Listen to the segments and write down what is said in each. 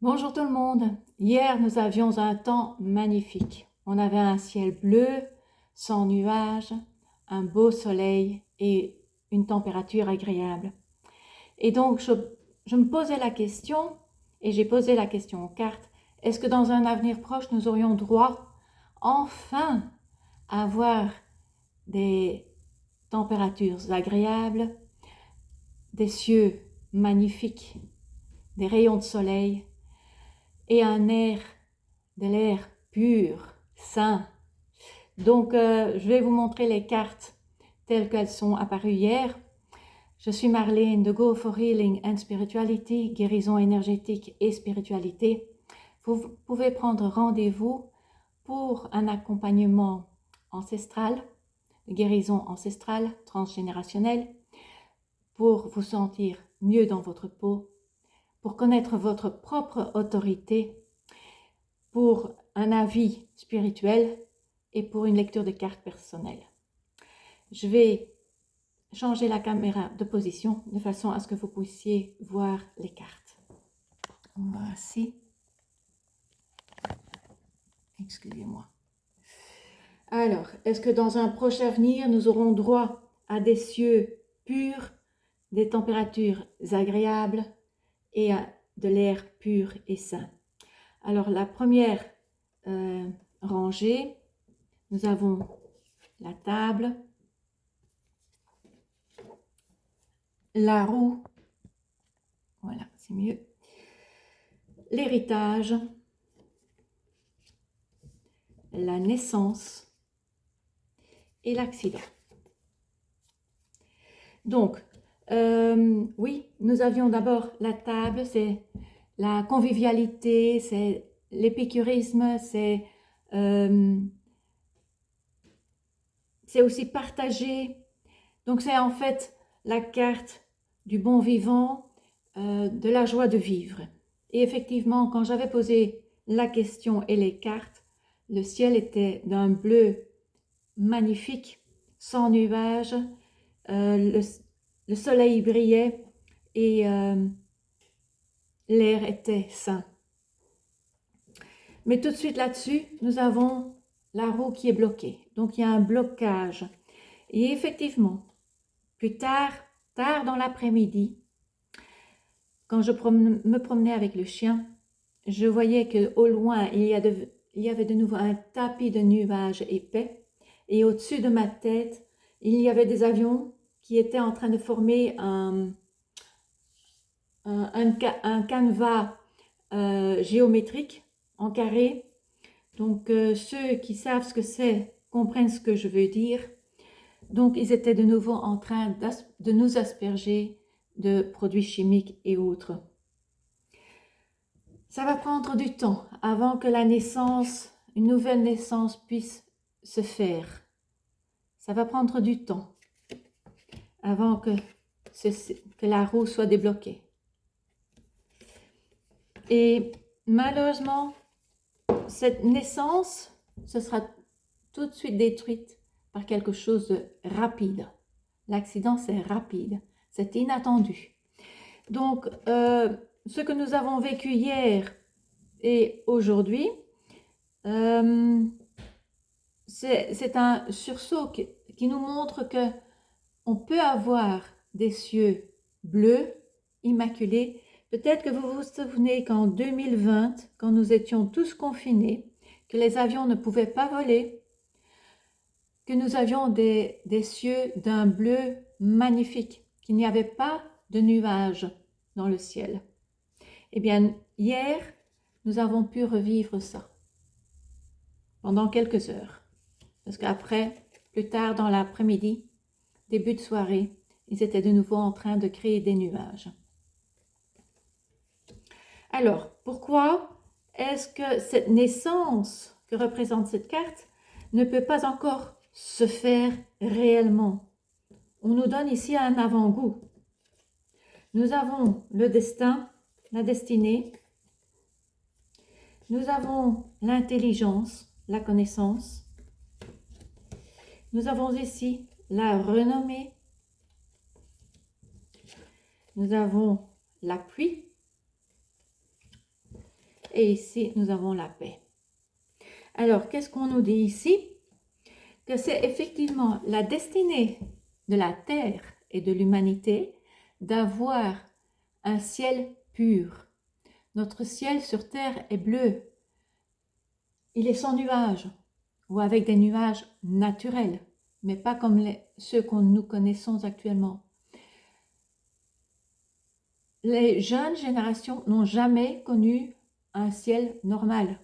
Bonjour tout le monde. Hier, nous avions un temps magnifique. On avait un ciel bleu, sans nuages, un beau soleil et une température agréable. Et donc, je me posais la question, et j'ai posé la question aux cartes, est-ce que dans un avenir proche, nous aurions droit enfin à avoir des températures agréables, des cieux magnifiques, des rayons de soleil et de l'air pur, sain. Donc, je vais vous montrer les cartes telles qu'elles sont apparues hier. Je suis Marlène de Go for Healing and Spirituality, guérison énergétique et spiritualité. Vous pouvez prendre rendez-vous pour un accompagnement ancestral, guérison ancestrale, transgénérationnelle, pour vous sentir mieux dans votre peau, pour connaître votre propre autorité, pour un avis spirituel et pour une lecture de cartes personnelles. Je vais changer la caméra de position de façon à ce que vous puissiez voir les cartes. Voici. Excusez-moi. Alors, est-ce que dans un prochain avenir, nous aurons droit à des cieux purs, des températures agréables et à de l'air pur et sain? Alors, la première rangée, nous avons la table, la roue, voilà, c'est mieux, l'héritage, la naissance et l'accident. Donc, oui, nous avions d'abord la table, c'est la convivialité, c'est l'épicurisme, c'est aussi partager. Donc, c'est en fait la carte du bon vivant, de la joie de vivre. Et effectivement, quand j'avais posé la question et les cartes, le ciel était d'un bleu magnifique, sans nuages, le soleil brillait et l'air était sain. Mais tout de suite là-dessus, nous avons la roue qui est bloquée. Donc, il y a un blocage. Et effectivement, plus tard dans l'après-midi, quand je me promenais avec le chien, je voyais qu'au loin, il y avait de nouveau un tapis de nuages épais. Et au-dessus de ma tête, il y avait des avions qui étaient en train de former un canevas géométrique en carré. Donc, ceux qui savent ce que c'est comprennent ce que je veux dire. Donc, ils étaient de nouveau en train de nous asperger de produits chimiques et autres. Ça va prendre du temps avant que une nouvelle naissance puisse se faire. Ça va prendre du temps avant que la roue soit débloquée. Et malheureusement, cette naissance, ce sera tout de suite détruite par quelque chose de rapide. L'accident, c'est rapide, c'est inattendu. Donc, ce que nous avons vécu hier et aujourd'hui, c'est un sursaut qui nous montre que on peut avoir des cieux bleus, immaculés. Peut-être que vous vous souvenez qu'en 2020, quand nous étions tous confinés, que les avions ne pouvaient pas voler, que nous avions des cieux d'un bleu magnifique, qu'il n'y avait pas de nuages dans le ciel. Eh bien, hier, nous avons pu revivre ça pendant quelques heures. Parce qu'après, plus tard dans l'après-midi, début de soirée, ils étaient de nouveau en train de créer des nuages. Alors, pourquoi est-ce que cette naissance que représente cette carte ne peut pas encore se faire réellement? On nous donne ici un avant-goût. Nous avons le destin, la destinée. Nous avons l'intelligence, la connaissance. Nous avons ici la renommée. Nous avons l'appui. et ici nous avons la paix. Alors, qu'est-ce qu'on nous dit ici? Que c'est effectivement la destinée de la terre et de l'humanité d'avoir un ciel pur. Notre ciel sur terre est bleu. Il est sans nuages ou avec des nuages naturels, mais pas comme ceux que nous connaissons actuellement. Les jeunes générations n'ont jamais connu un ciel normal.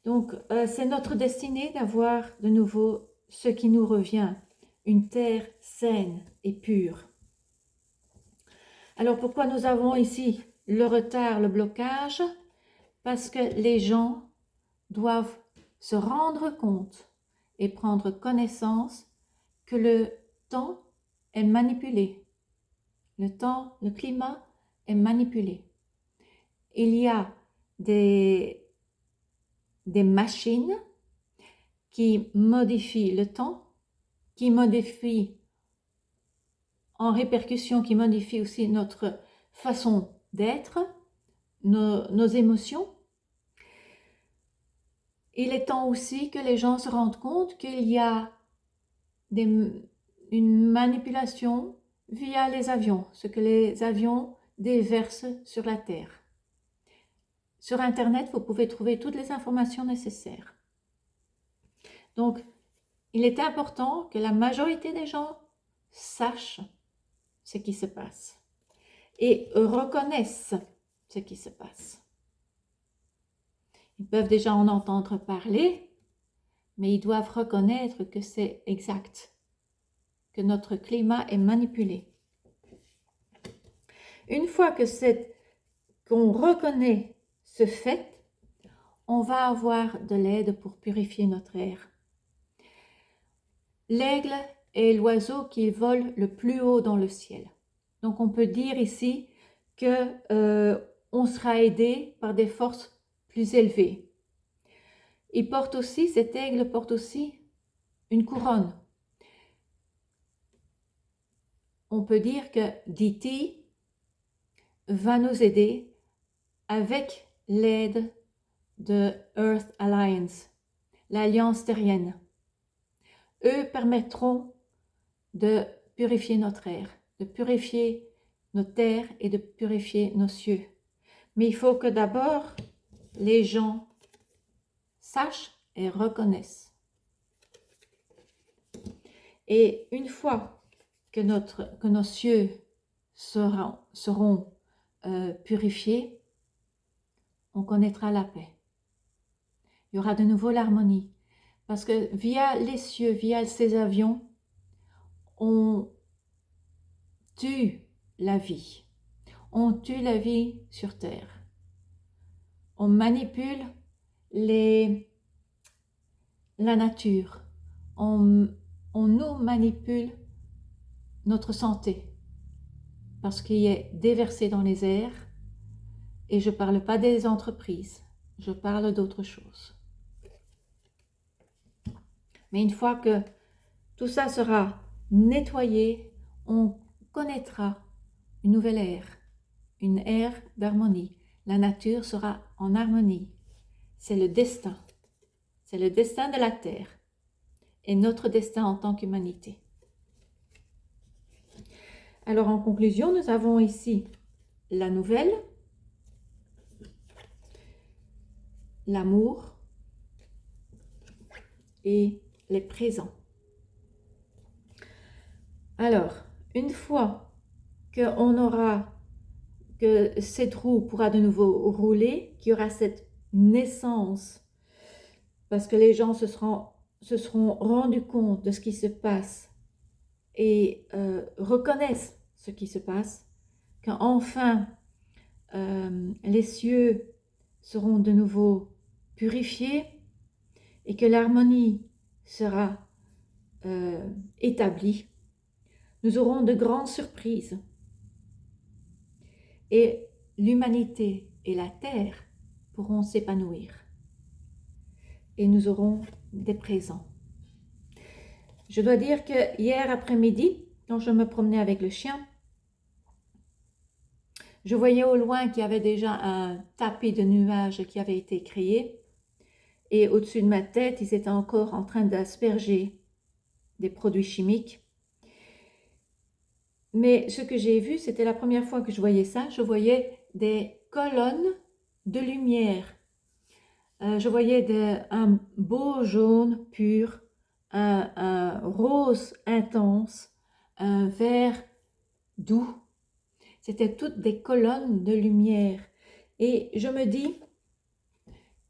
Donc, c'est notre destinée d'avoir de nouveau ce qui nous revient, une terre saine et pure. Alors, pourquoi nous avons ici le retard, le blocage? Parce que les gens doivent se rendre compte et prendre connaissance que le temps est manipulé. Le temps, le climat est manipulé. Il y a des machines qui modifient le temps, qui modifient en répercussion, qui modifient aussi notre façon d'être, nos émotions. Il est temps aussi que les gens se rendent compte qu'il y a une manipulation via les avions, ce que les avions déversent sur la Terre. Sur Internet, vous pouvez trouver toutes les informations nécessaires. Donc, il est important que la majorité des gens sachent ce qui se passe et reconnaissent ce qui se passe. Ils peuvent déjà en entendre parler, mais ils doivent reconnaître que c'est exact, que notre climat est manipulé. Une fois qu'on reconnaît ce fait, on va avoir de l'aide pour purifier notre air. L'aigle est l'oiseau qui vole le plus haut dans le ciel. Donc on peut dire ici que on sera aidé par des forces plus élevées. Cet aigle porte aussi une couronne. On peut dire que Diti va nous aider avec l'aide de Earth Alliance, l'Alliance terrienne. Eux permettront de purifier notre air, de purifier nos terres et de purifier nos cieux. Mais il faut que d'abord les gens sachent et reconnaissent. Et une fois que nos cieux seront purifiés, on connaîtra la paix. Il y aura de nouveau l'harmonie. Parce que via les cieux, via ces avions, on tue la vie. On tue la vie sur Terre. On manipule la nature. On nous manipule notre santé. Parce qu'il est déversé dans les airs. Et je ne parle pas des entreprises. Je parle d'autre chose. Mais une fois que tout ça sera nettoyé, on connaîtra une nouvelle ère, une ère d'harmonie. La nature sera en harmonie. C'est le destin. C'est le destin de la Terre et notre destin en tant qu'humanité. Alors en conclusion, nous avons ici la nouvelle, l'amour et les présents. Alors, une fois que cette roue pourra de nouveau rouler, qu'il y aura cette naissance, parce que les gens se seront rendus compte de ce qui se passe et reconnaissent ce qui se passe, qu'enfin les cieux seront de nouveau purifiés et que l'harmonie sera établie, nous aurons de grandes surprises. Et l'humanité et la Terre pourront s'épanouir. Et nous aurons des présents. Je dois dire que hier après-midi, quand je me promenais avec le chien, Je voyais au loin qu'il y avait déjà un tapis de nuages qui avait été créé. Et au-dessus de ma tête, ils étaient encore en train d'asperger des produits chimiques. Mais ce que j'ai vu, c'était la première fois que je voyais ça, je voyais des colonnes de lumière. Je voyais un beau jaune pur, un rose intense, un vert doux. C'était toutes des colonnes de lumière. Et je me dis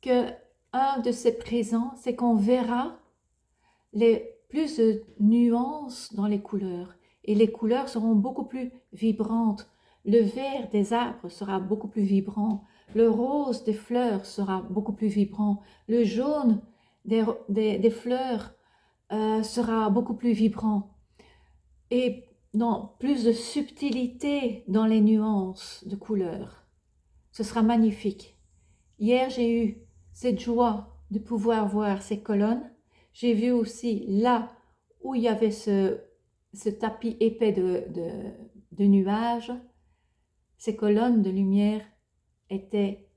que un de ces présents, c'est qu'on verra plus de nuances dans les couleurs. Et les couleurs seront beaucoup plus vibrantes. Le vert des arbres sera beaucoup plus vibrant. Le rose des fleurs sera beaucoup plus vibrant. Le jaune des fleurs sera beaucoup plus vibrant. Et non, plus de subtilité dans les nuances de couleurs. Ce sera magnifique. Hier, j'ai eu cette joie de pouvoir voir ces colonnes. J'ai vu aussi là où il y avait ce tapis épais de nuages. Ces colonnes de lumière étaient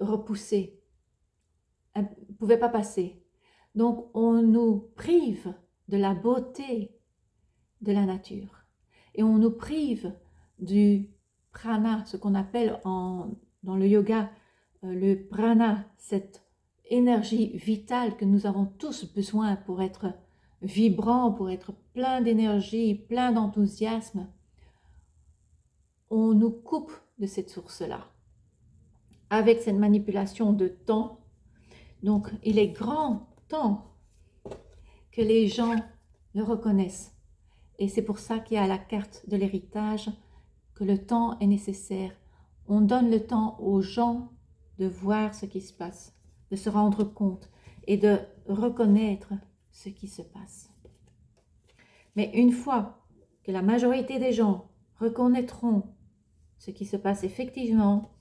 repoussées, ne pouvaient pas passer. Donc, on nous prive de la beauté de la nature. Et on nous prive du prana, ce qu'on appelle dans le yoga le prana, cette énergie vitale que nous avons tous besoin pour être vibrants, pour être plein d'énergie, plein d'enthousiasme. On nous coupe de cette source-là avec cette manipulation de temps. Donc, il est grand temps que les gens le reconnaissent. Et c'est pour ça qu'il y a la carte de l'héritage, que le temps est nécessaire. On donne le temps aux gens de voir ce qui se passe, de se rendre compte et de reconnaître ce qui se passe. Mais une fois que la majorité des gens reconnaîtront ce qui se passe effectivement,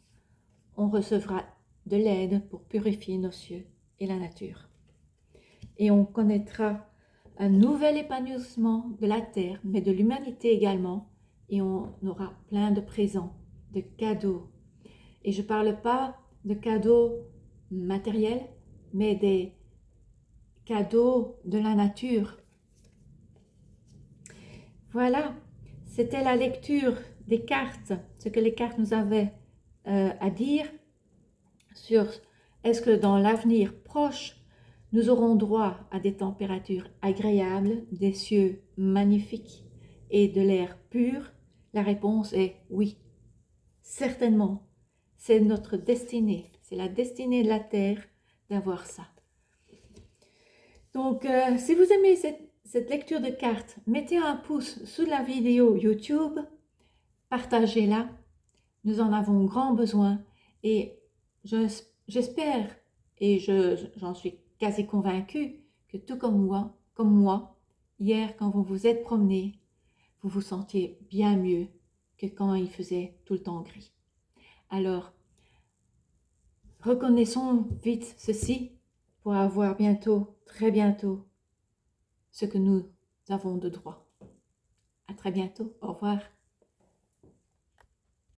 on recevra de l'aide pour purifier nos cieux et la nature. Et on connaîtra un nouvel épanouissement de la terre, mais de l'humanité également, et on aura plein de présents, de cadeaux. Et je ne parle pas de cadeaux matériels, mais des cadeaux de la nature. Voilà, c'était la lecture des cartes, ce que les cartes nous avaient à dire sur est-ce que dans l'avenir proche, nous aurons droit à des températures agréables, des cieux magnifiques et de l'air pur. La réponse est oui, certainement. C'est notre destinée, c'est la destinée de la Terre d'avoir ça. Donc, si vous aimez cette lecture de cartes, mettez un pouce sous la vidéo YouTube, partagez-la. Nous en avons grand besoin et j'espère et j'en suis quasi convaincue que tout comme moi, hier quand vous vous êtes promené, vous vous sentiez bien mieux que quand il faisait tout le temps gris. Alors, reconnaissons vite ceci pour avoir bientôt, très bientôt, ce que nous avons de droit. À très bientôt. Au revoir.